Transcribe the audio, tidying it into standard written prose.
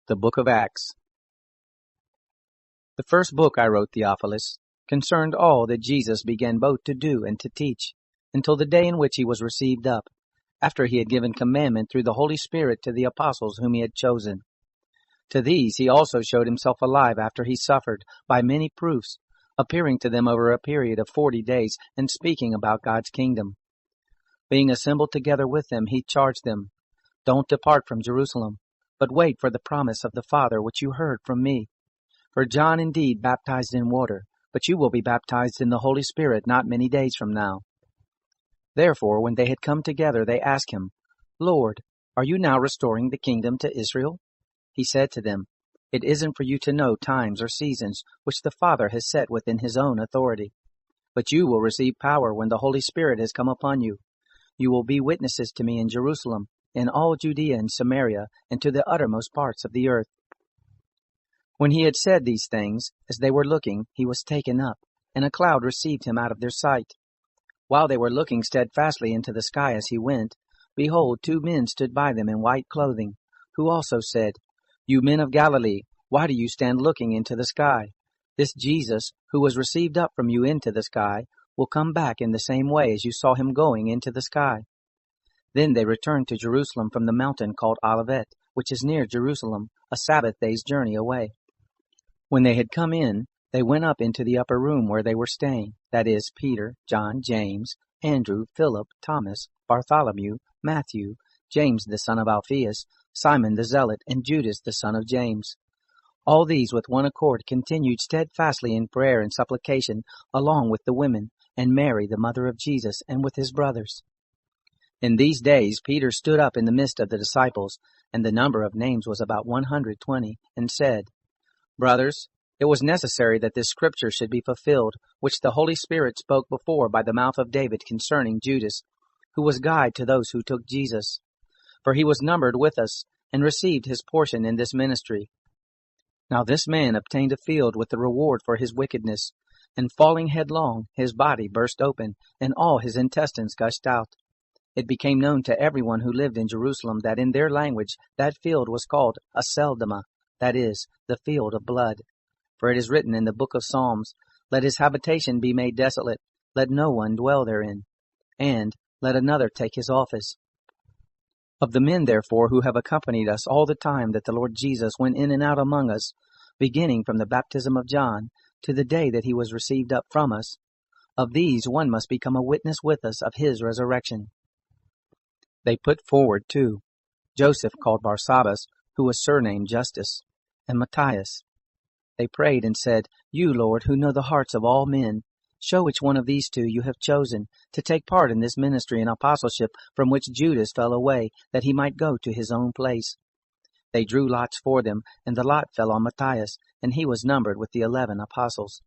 The Book of Acts. The first book I wrote, Theophilus, concerned all that Jesus began both to do and to teach, until the day in which he was received up, after he had given commandment through the Holy Spirit to the apostles whom he had chosen. To these he also showed himself alive after he suffered, by many proofs, appearing to them over a period of 40 days, and speaking about God's kingdom. Being assembled together with them, he charged them, "Don't depart from Jerusalem, but wait for the promise of the Father which you heard from me. For John indeed baptized in water, but you will be baptized in the Holy Spirit not many days from now." Therefore, when they had come together, they asked him, "Lord, are you now restoring the kingdom to Israel?" He said to them, "It isn't for you to know times or seasons which the Father has set within his own authority. But you will receive power when the Holy Spirit has come upon you. You will be witnesses to me in Jerusalem, in all Judea and Samaria, and to the uttermost parts of the earth." When he had said these things, as they were looking, he was taken up, and a cloud received him out of their sight. While they were looking steadfastly into the sky as he went, behold, 2 men stood by them in white clothing, who also said, "You men of Galilee, why do you stand looking into the sky? This Jesus, who was received up from you into the sky, will come back in the same way as you saw him going into the sky." Then they returned to Jerusalem from the mountain called Olivet, which is near Jerusalem, a Sabbath day's journey away. When they had come in, they went up into the upper room where they were staying, that is, Peter, John, James, Andrew, Philip, Thomas, Bartholomew, Matthew, James the son of Alphaeus, Simon the Zealot, and Judas the son of James. All these with one accord continued steadfastly in prayer and supplication, along with the women, and Mary the mother of Jesus, and with his brothers. In these days Peter stood up in the midst of the disciples, and the number of names was about 120, and said, "Brothers, it was necessary that this scripture should be fulfilled, which the Holy Spirit spoke before by the mouth of David concerning Judas, who was guide to those who took Jesus. For he was numbered with us, and received his portion in this ministry. Now this man obtained a field with the reward for his wickedness, and falling headlong, his body burst open, and all his intestines gushed out. It became known to everyone who lived in Jerusalem that in their language that field was called Aceldama, that is, the field of blood. For it is written in the book of Psalms, 'Let his habitation be made desolate, let no one dwell therein, and let another take his office.' Of the men, therefore, who have accompanied us all the time that the Lord Jesus went in and out among us, beginning from the baptism of John to the day that he was received up from us, of these one must become a witness with us of his resurrection." They put forward 2, Joseph called Barsabbas, who was surnamed Justus, and Matthias. They prayed and said, "You, Lord, who know the hearts of all men, show which one of these 2 you have chosen to take part in this ministry and apostleship from which Judas fell away, that he might go to his own place." They drew lots for them, and the lot fell on Matthias, and he was numbered with the 11 apostles.